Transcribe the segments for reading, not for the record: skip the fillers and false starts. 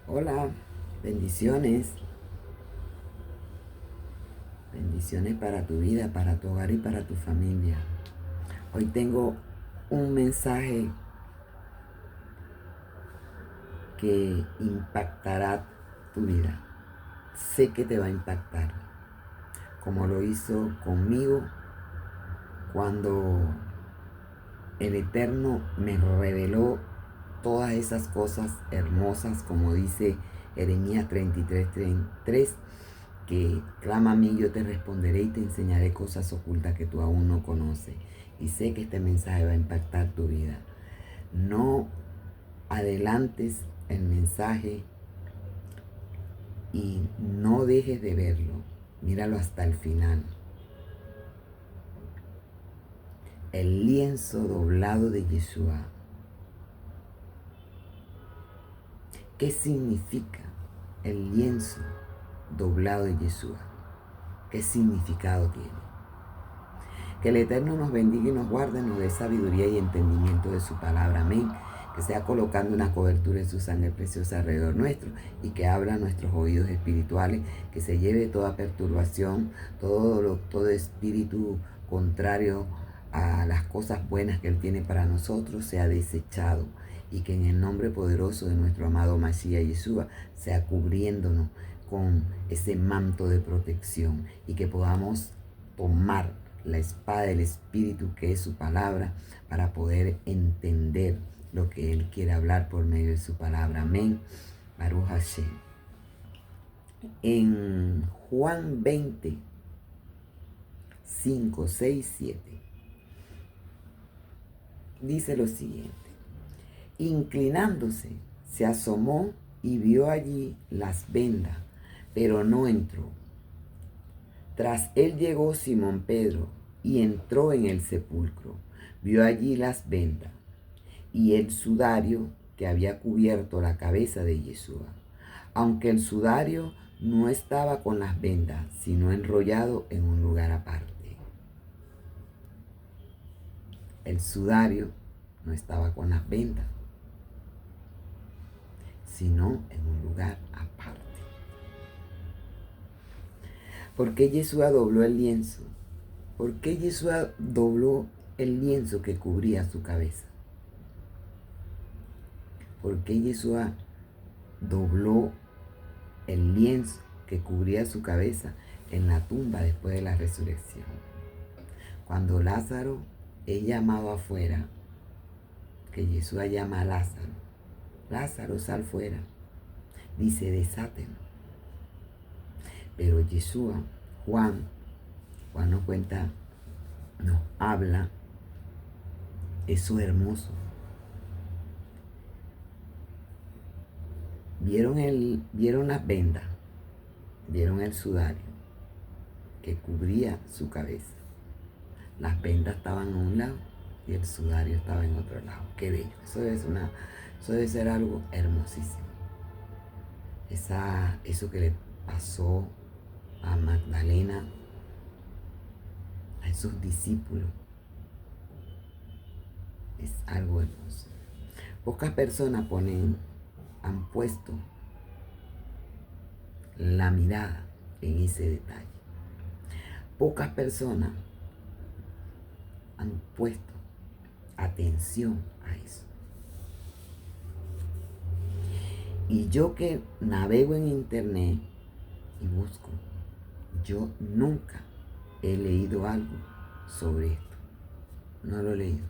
Hola, bendiciones. Bendiciones para tu vida, para tu hogar y para tu familia. Hoy tengo un mensaje que impactará tu vida. Sé que te va a impactar, como lo hizo conmigo cuando el Eterno me reveló todas esas cosas hermosas, como dice Jeremías 33:33, que clama a mí, yo te responderé y te enseñaré cosas ocultas que tú aún no conoces. Y sé que este mensaje va a impactar tu vida. No adelantes el mensaje y no dejes de verlo. Míralo hasta el final. El lienzo doblado de Yeshua. ¿Qué significa el lienzo doblado de Yeshua? ¿Qué significado tiene? Que el Eterno nos bendiga y nos guarde, nos dé sabiduría y entendimiento de su palabra. Amén. Que sea colocando una cobertura en su sangre preciosa alrededor nuestro y que abra nuestros oídos espirituales, que se lleve toda perturbación, todo espíritu contrario a las cosas buenas que Él tiene para nosotros sea desechado y que en el nombre poderoso de nuestro amado Mashiach Yeshua sea cubriéndonos con ese manto de protección y que podamos tomar la espada del Espíritu, que es su palabra, para poder entender lo que Él quiere hablar por medio de su palabra. Amén. Baruch Hashem. En Juan 20, 5, 6, 7, dice lo siguiente. Inclinándose, se asomó y vio allí las vendas, pero no entró. Tras él llegó Simón Pedro y entró en el sepulcro. Vio allí las vendas y el sudario que había cubierto la cabeza de Yeshua, aunque el sudario no estaba con las vendas, sino enrollado en un lugar aparte. El sudario no estaba con las vendas, sino en un lugar aparte. ¿Por qué Yeshua dobló el lienzo? ¿Por qué Yeshua dobló el lienzo que cubría su cabeza? ¿Por qué Yeshua dobló el lienzo que cubría su cabeza en la tumba después de la resurrección? Cuando Lázaro es llamado afuera, que Yeshua llama a Lázaro, Lázaro, sal fuera, dice, desátenlo. Pero Yeshua, Juan nos cuenta, nos habla, eso hermoso. Vieron las vendas, vieron el sudario que cubría su cabeza. Las vendas estaban a un lado y el sudario estaba en otro lado. Qué bello. Eso debe ser algo hermosísimo. Eso que le pasó a Magdalena, a esos discípulos, es algo hermoso. Pocas personas han puesto la mirada en ese detalle. Pocas personas han puesto atención a eso. Y yo que navego en internet y busco, yo nunca he leído algo sobre esto. No lo he leído.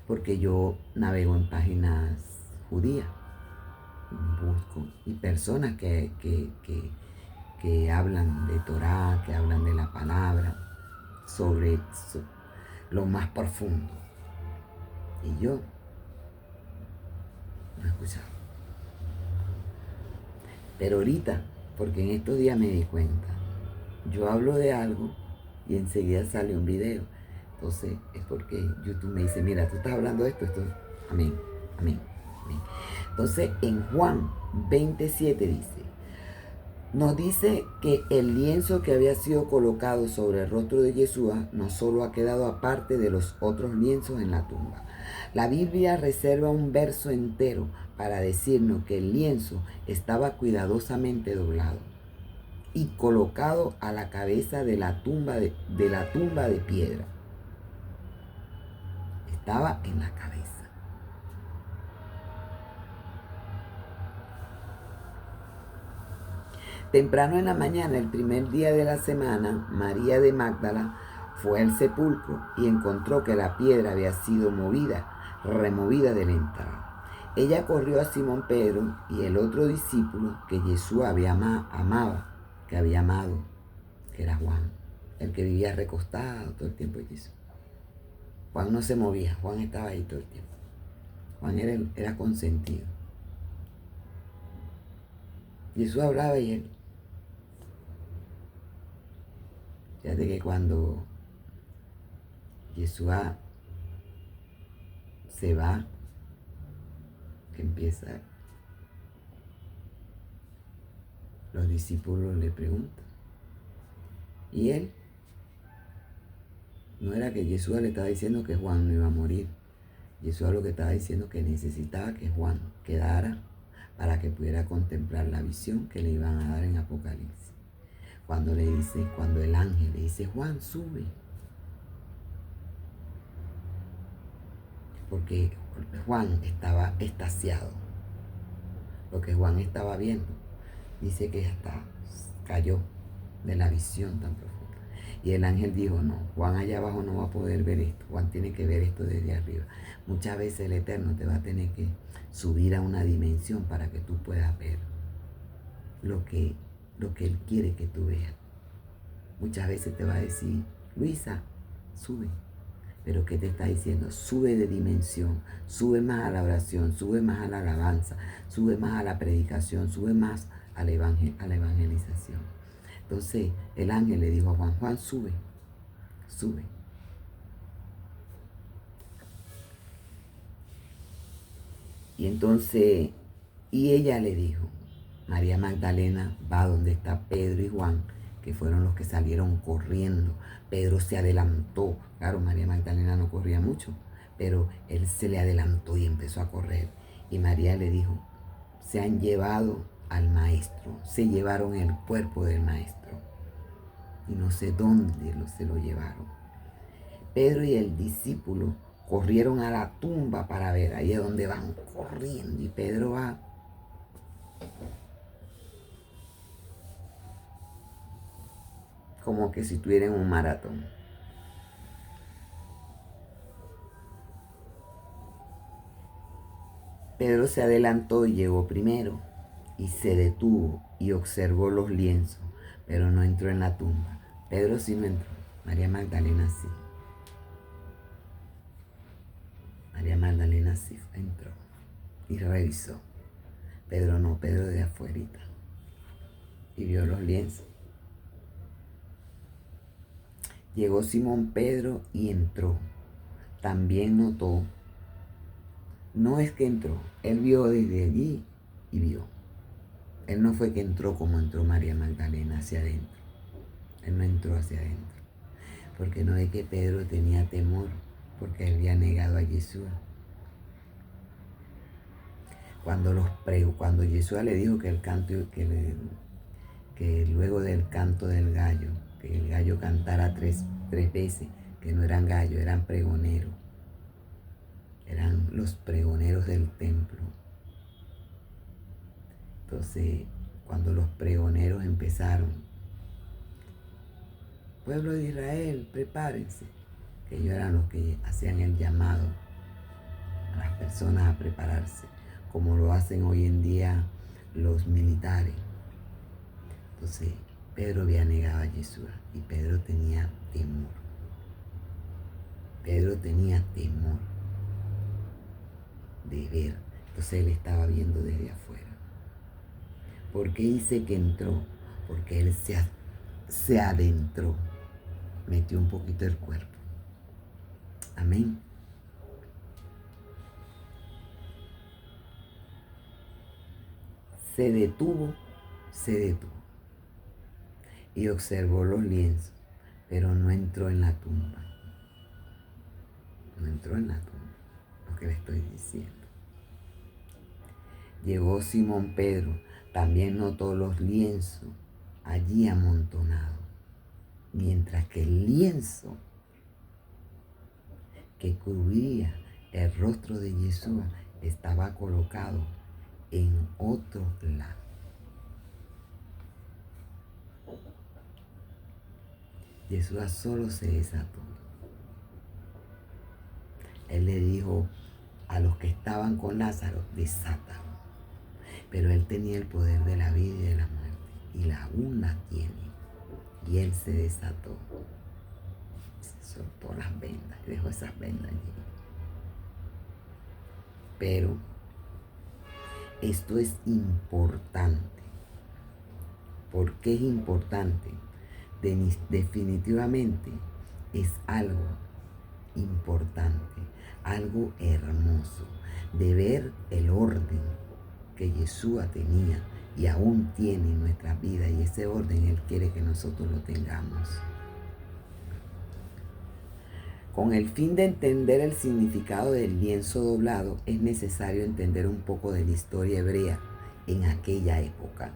Porque yo navego en páginas judías. Busco. Y personas que hablan de Torah, que hablan de la palabra, sobre lo más profundo. Y yo no he escuchado. Pero ahorita, porque en estos días me di cuenta, yo hablo de algo y enseguida sale un video. Entonces es porque YouTube me dice, mira, tú estás hablando de esto, amén, amén, amén. Entonces en Juan 27 dice, Nos dice que el lienzo que había sido colocado sobre el rostro de Yeshua no solo ha quedado aparte de los otros lienzos en la tumba. La Biblia reserva un verso entero para decirnos que el lienzo estaba cuidadosamente doblado y colocado a la cabeza de la tumba de piedra. Estaba en la cabeza. Temprano en la mañana, el primer día de la semana, María de Magdala fue al sepulcro y encontró que la piedra había sido removida de la entrada. Ella corrió a Simón Pedro y el otro discípulo que Jesús había que había amado, que era Juan, el que vivía recostado todo el tiempo de Jesús. Juan no se movía, Juan estaba ahí todo el tiempo. Juan era consentido. Jesús hablaba y él. Fíjate que cuando Jesús se va, que empieza, los discípulos le preguntan. Y él, no era que Jesús le estaba diciendo que Juan no iba a morir. Jesús lo que estaba diciendo que necesitaba que Juan quedara para que pudiera contemplar la visión que le iban a dar en Apocalipsis. Cuando el ángel le dice, Juan, sube. Porque Juan estaba extasiado. Lo que Juan estaba viendo, dice que hasta cayó de la visión tan profunda. Y el ángel dijo, no, Juan allá abajo no va a poder ver esto. Juan tiene que ver esto desde arriba. Muchas veces el Eterno te va a tener que subir a una dimensión para que tú puedas ver lo que Él quiere que tú veas. Muchas veces te va a decir, Luisa, sube. Pero ¿qué te está diciendo? Sube de dimensión, sube más a la oración, sube más a la alabanza, sube más a la predicación, sube más a la evangelización. Entonces el ángel le dijo a Juan, Juan, sube, sube. Y entonces, y ella le dijo, María Magdalena va donde está Pedro y Juan, que fueron los que salieron corriendo. Pedro se adelantó. Claro, María Magdalena no corría mucho, pero él se le adelantó y empezó a correr. Y María le dijo, se han llevado al maestro, se llevaron el cuerpo del maestro. Y no sé dónde se lo llevaron. Pedro y el discípulo corrieron a la tumba para ver, ahí es donde van corriendo. Y Pedro va como que si estuviera en un maratón. Pedro se adelantó y llegó primero y se detuvo y observó los lienzos, pero no entró en la tumba. Pedro sí no entró, María Magdalena sí. María Magdalena sí entró y revisó. Pedro no, Pedro de afuerita. Y vio los lienzos. Llegó Simón Pedro y entró. También notó. No es que entró, él vio desde allí y vio. Él no fue que entró como entró María Magdalena hacia adentro. Él no entró hacia adentro. Porque no es que Pedro tenía temor, porque había negado a Jesús. Cuando Jesús le dijo que luego del canto del gallo, que el gallo cantara tres veces, que no eran gallos, eran pregoneros. Eran los pregoneros del templo. Entonces, cuando los pregoneros empezaron, pueblo de Israel, prepárense, que ellos eran los que hacían el llamado a las personas a prepararse, como lo hacen hoy en día los militares. Entonces, Pedro había negado a Jesús y Pedro tenía temor. Pedro tenía temor de ver. Entonces él estaba viendo desde afuera. ¿Por qué dice que entró? Porque él se adentró, metió un poquito el cuerpo. Amén. Se detuvo. y observó los lienzos, pero no entró en la tumba. No entró en la tumba, lo que le estoy diciendo. Llegó Simón Pedro, también notó los lienzos allí amontonados, mientras que el lienzo que cubría el rostro de Jesús estaba colocado en otro lado. Jesús solo se desató. Él le dijo a los que estaban con Lázaro, desátalo. Pero él tenía el poder de la vida y de la muerte, y aún la tiene. Y él se desató, se soltó las vendas, y dejó esas vendas allí. Pero esto es importante. ¿Por qué es importante? Definitivamente es algo importante, algo hermoso, de ver el orden que Yeshua tenía y aún tiene en nuestras vidas, y ese orden Él quiere que nosotros lo tengamos. Con el fin de entender el significado del lienzo doblado, es necesario entender un poco de la historia hebrea en aquella época.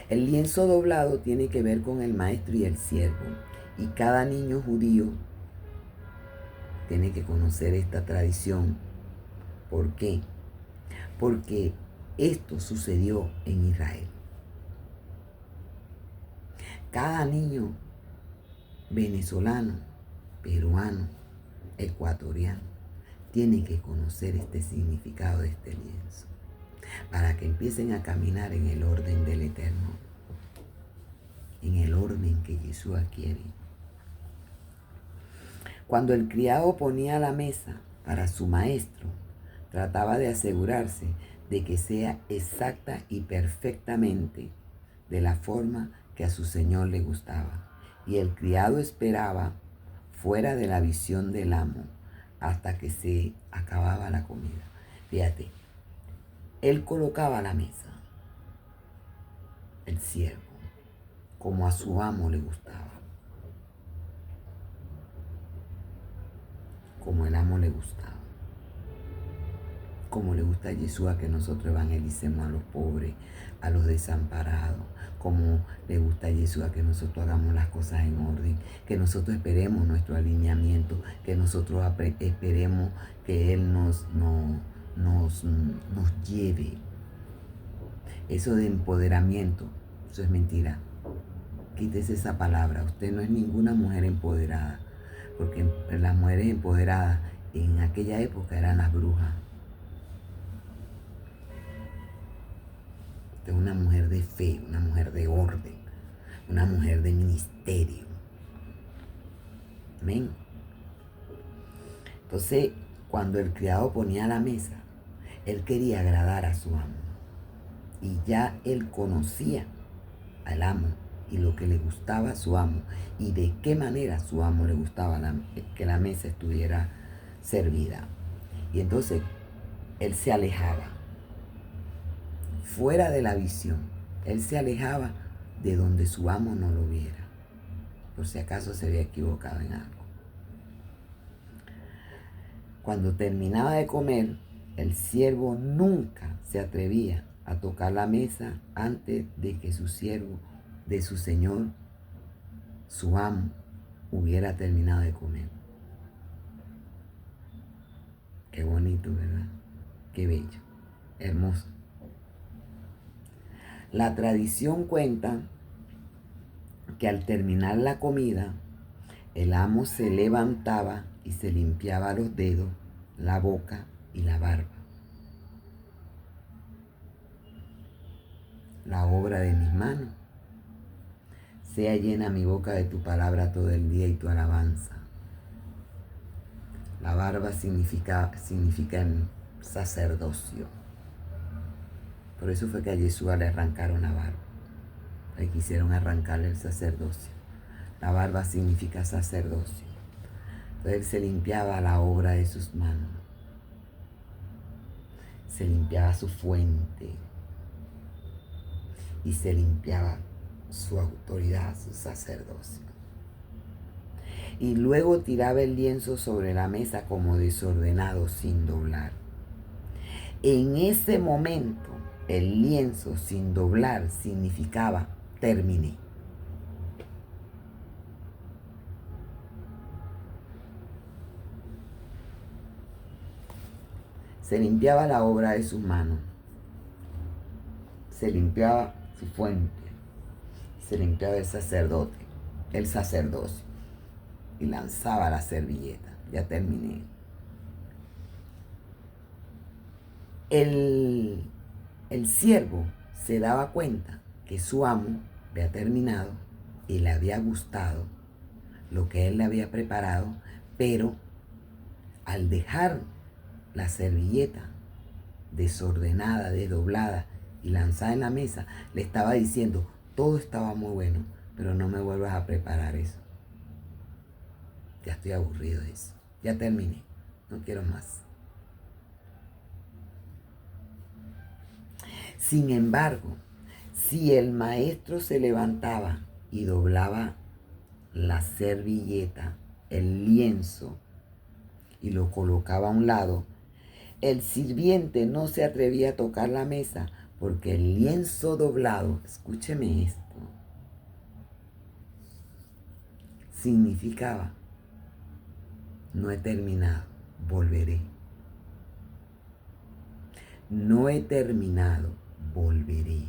El lienzo doblado tiene que ver con el maestro y el siervo, y cada niño judío tiene que conocer esta tradición. ¿Por qué? Porque esto sucedió en Israel. Cada niño venezolano, peruano, ecuatoriano, tiene que conocer este significado de este lienzo, para que empiecen a caminar en el orden del Eterno, en el orden que Jesús quiere. Cuando el criado ponía la mesa para su maestro, trataba de asegurarse de que sea exacta y perfectamente de la forma que a su señor le gustaba. Y el criado esperaba fuera de la visión del amo hasta que se acababa la comida. Fíjate, él colocaba la mesa, el siervo, como a su amo le gustaba, como el amo le gustaba, como le gusta a Jesús que nosotros evangelicemos a los pobres, a los desamparados, como le gusta a Jesús que nosotros hagamos las cosas en orden, que nosotros esperemos nuestro alineamiento, que nosotros esperemos que Él nos lleve. Eso de empoderamiento, eso es mentira. Quítese esa palabra. Usted no es ninguna mujer empoderada, porque las mujeres empoderadas en aquella época eran las brujas. Usted es una mujer de fe, una mujer de orden, una mujer de ministerio. Amén. Entonces, cuando el criado ponía la mesa, él quería agradar a su amo. Y ya él conocía al amo y lo que le gustaba a su amo y de qué manera a su amo le gustaba que la mesa estuviera servida. Y entonces él se alejaba fuera de la visión. Él se alejaba de donde su amo no lo viera, por si acaso se había equivocado en algo. Cuando terminaba de comer, el siervo nunca se atrevía a tocar la mesa antes de que su siervo, de su señor, su amo, hubiera terminado de comer. Qué bonito, ¿verdad? Qué bello, hermoso. La tradición cuenta que al terminar la comida, el amo se levantaba y se limpiaba los dedos, la boca y la barba. La obra de mis manos, sea llena mi boca de tu palabra todo el día y tu alabanza. La barba significa en sacerdocio. Por eso fue que a Yeshua le arrancaron la barba. Le quisieron arrancarle el sacerdocio. La barba significa sacerdocio. Entonces él se limpiaba la obra de sus manos. Se limpiaba su fuente. Y se limpiaba su autoridad, su sacerdocio. Y luego tiraba el lienzo sobre la mesa como desordenado, sin doblar. En ese momento, el lienzo sin doblar significaba terminé. Se limpiaba la obra de sus manos, se limpiaba su fuente, se limpiaba el sacerdocio, y lanzaba la servilleta. Ya terminé. El siervo se daba cuenta que su amo había terminado y le había gustado lo que él le había preparado, pero al dejar la servilleta desordenada, desdoblada y lanzada en la mesa, le estaba diciendo: todo estaba muy bueno, pero no me vuelvas a preparar eso. Ya estoy aburrido de eso. Ya terminé. No quiero más. Sin embargo, si el maestro se levantaba y doblaba la servilleta, el lienzo, y lo colocaba a un lado, el sirviente no se atrevía a tocar la mesa, porque el lienzo doblado, escúcheme esto, significaba: no he terminado, volveré. No he terminado, volveré.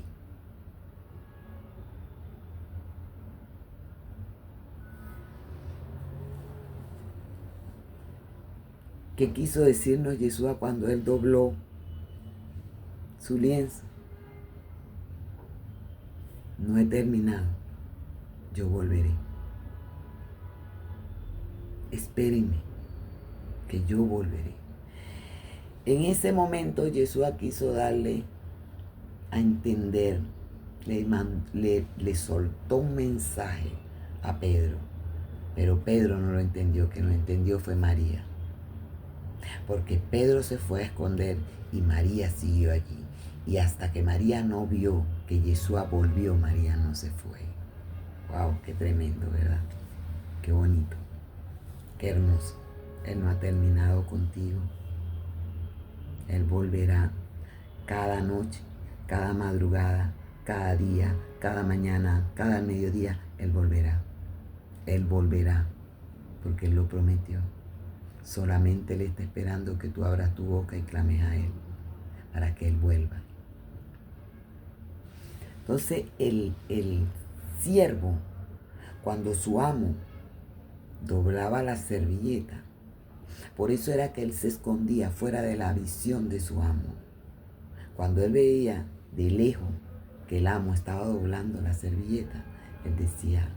¿Qué quiso decirnos Jesús cuando él dobló su lienzo? No he terminado, yo volveré. Espérenme, que yo volveré. En ese momento Jesús quiso darle a entender, le soltó un mensaje a Pedro, pero Pedro no lo entendió. Que lo entendió fue María, porque Pedro se fue a esconder y María siguió allí, y hasta que María no vio que Jesús volvió, María no se fue. Wow, qué tremendo, ¿verdad? Qué bonito, qué hermoso. Él no ha terminado contigo. Él volverá cada noche, cada madrugada, cada día, cada mañana, cada mediodía. Él volverá. Él volverá, porque Él lo prometió. Solamente Él está esperando que tú abras tu boca y clames a Él para que Él vuelva. Entonces el siervo, cuando su amo doblaba la servilleta, por eso era que él se escondía fuera de la visión de su amo. Cuando él veía de lejos que el amo estaba doblando la servilleta, él decía: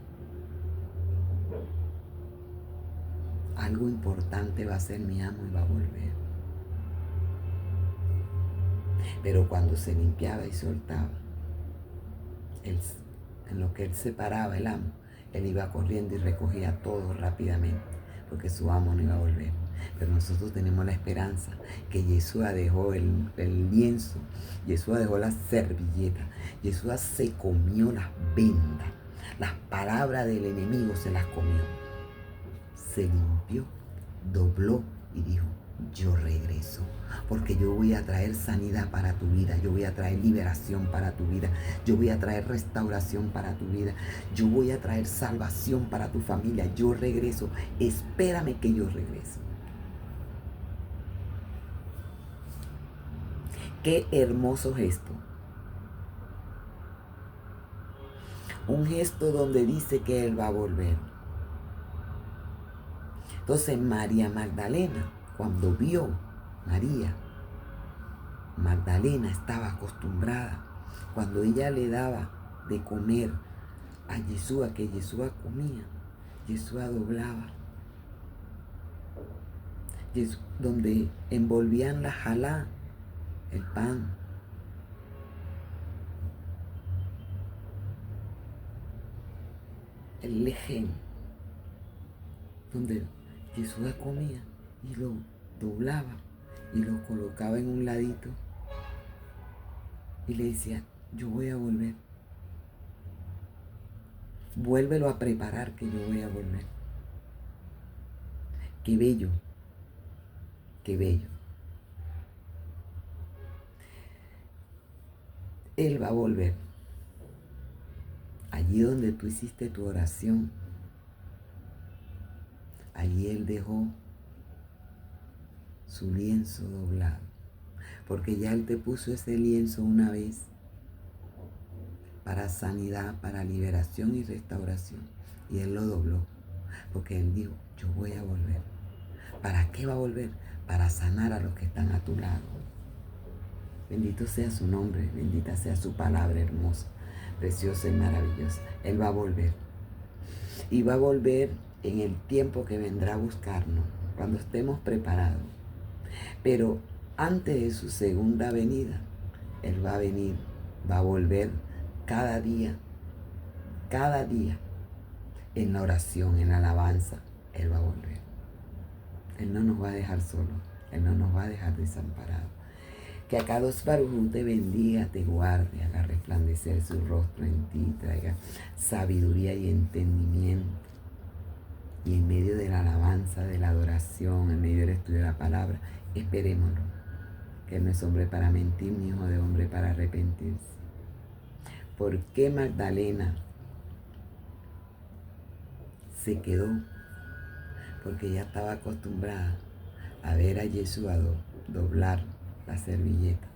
algo importante va a hacer mi amo y va a volver. Pero cuando se limpiaba y soltaba, en lo que él separaba el amo, él iba corriendo y recogía todo rápidamente, porque su amo no iba a volver. Pero nosotros tenemos la esperanza que Yeshua dejó el lienzo, Yeshua dejó la servilleta, Yeshua se comió las vendas, las palabras del enemigo se las comió, se limpió, dobló y dijo: yo regreso, porque yo voy a traer sanidad para tu vida, yo voy a traer liberación para tu vida, yo voy a traer restauración para tu vida, yo voy a traer salvación para tu familia. Yo regreso, espérame que yo regreso. Qué hermoso gesto. Un gesto donde dice que Él va a volver. Entonces María Magdalena, cuando vio, María Magdalena estaba acostumbrada, cuando ella le daba de comer a Yeshua, que Yeshua comía, Yeshua doblaba, donde envolvían la jalá, el pan, el lejen, donde Yeshua comía, y lo doblaba y lo colocaba en un ladito y le decía: yo voy a volver. Vuélvelo a preparar que yo voy a volver. Qué bello, qué bello. Él va a volver. Allí donde tú hiciste tu oración, allí Él dejó su lienzo doblado. Porque ya Él te puso ese lienzo una vez para sanidad, para liberación y restauración. Y Él lo dobló. Porque Él dijo, yo voy a volver. ¿Para qué va a volver? Para sanar a los que están a tu lado. Bendito sea su nombre, bendita sea su palabra hermosa, preciosa y maravillosa. Él va a volver. Y va a volver en el tiempo que vendrá a buscarnos, cuando estemos preparados. Pero antes de su segunda venida, Él va a venir, va a volver cada día, en la oración, en la alabanza. Él va a volver. Él no nos va a dejar solos, Él no nos va a dejar desamparados. Que Akadosh Baruj Hu te bendiga, te guarde, haga resplandecer su rostro en ti, traiga sabiduría y entendimiento. Y en medio de la alabanza, de la adoración, en medio del estudio de la palabra, esperémoslo. Que Él no es hombre para mentir, ni hijo de hombre para arrepentirse. ¿Por qué Magdalena se quedó? Porque ella estaba acostumbrada a ver a Yeshua doblar la servilleta.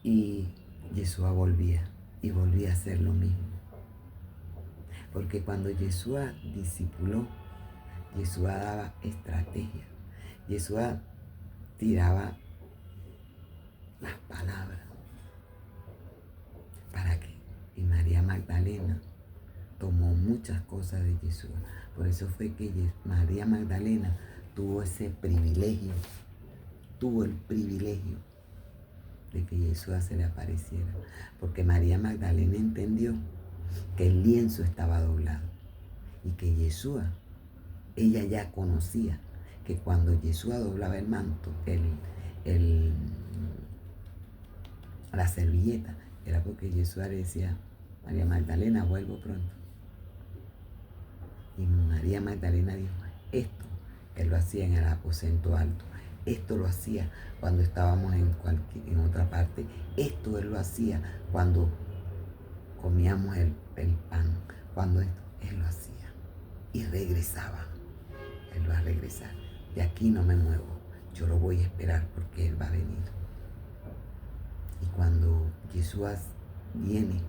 Y Yeshua volvía a hacer lo mismo. Porque cuando Yeshua discipuló, Yeshua daba estrategia. Yeshua tiraba las palabras. ¿Para qué? Y María Magdalena tomó muchas cosas de Yeshua. Por eso fue que María Magdalena tuvo ese privilegio, tuvo el privilegio de que Yeshua se le apareciera. Porque María Magdalena entendió que el lienzo estaba doblado y que Yeshua, ella ya conocía que cuando Yeshua doblaba el manto, la servilleta, era porque Yeshua le decía, María Magdalena, vuelvo pronto. Y María Magdalena dijo, esto Él lo hacía en el aposento alto, esto lo hacía cuando estábamos en otra parte, esto Él lo hacía cuando comíamos el pan, cuando Él lo hacía. Y regresaba, Él va a regresar. De aquí no me muevo, yo lo voy a esperar porque Él va a venir. Y cuando Jesús viene,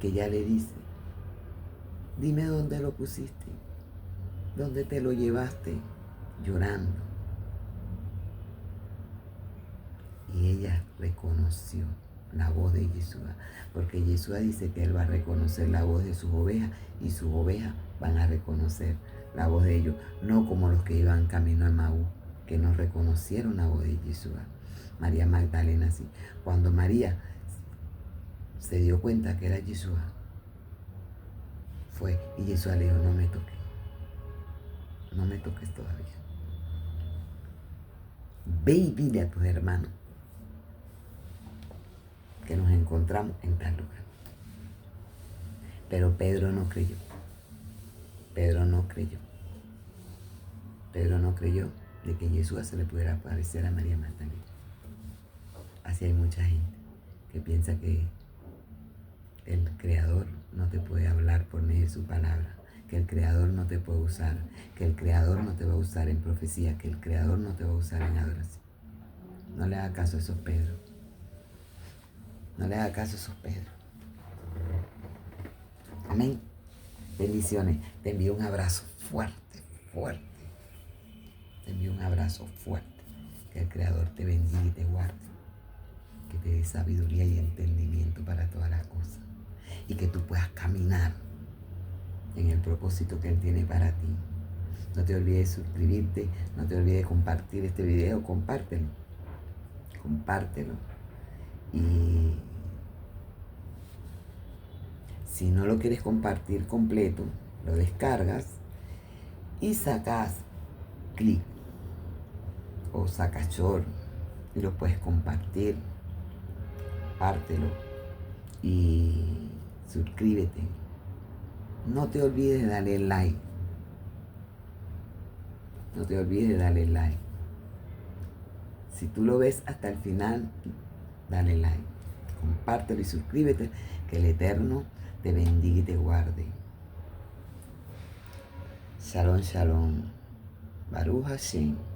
que ella le dice, dime dónde lo pusiste, dónde te lo llevaste, llorando. Y ella reconoció la voz de Yeshua, porque Yeshua dice que Él va a reconocer la voz de sus ovejas y sus ovejas van a reconocer la voz de ellos, no como los que iban camino a Maú, que no reconocieron la voz de Yeshua. María Magdalena sí. Cuando María se dio cuenta que era Yeshua, fue y Yeshua le dijo, no me toques, no me toques todavía. Ve y dile a tus hermanos que nos encontramos en tal lugar. Pero Pedro no creyó. Pedro no creyó. Pedro no creyó de que Jesús se le pudiera aparecer a María Magdalena. Así hay mucha gente que piensa que el Creador no te puede hablar por medio de su palabra, que el Creador no te puede usar, que el Creador no te va a usar en profecía, que el Creador no te va a usar en adoración. No le haga caso a esos Pedro. No le haga caso a esos Pedro. Amén. Bendiciones. Te envío un abrazo fuerte, fuerte. Te envío un abrazo fuerte. Que el Creador te bendiga y te guarde. Que te dé sabiduría y entendimiento para todas las cosas. Y que tú puedas caminar en el propósito que Él tiene para ti. No te olvides de suscribirte. No te olvides de compartir este video. Compártelo. Compártelo. Y si no lo quieres compartir completo, lo descargas y sacas clic o sacas short y lo puedes compartir. Compártelo y suscríbete. No te olvides de darle like. No te olvides de darle like. Si tú lo ves hasta el final, dale like. Compártelo y suscríbete. Que el Eterno te bendiga y te guarde. Shalom, shalom. Baruch Hashem.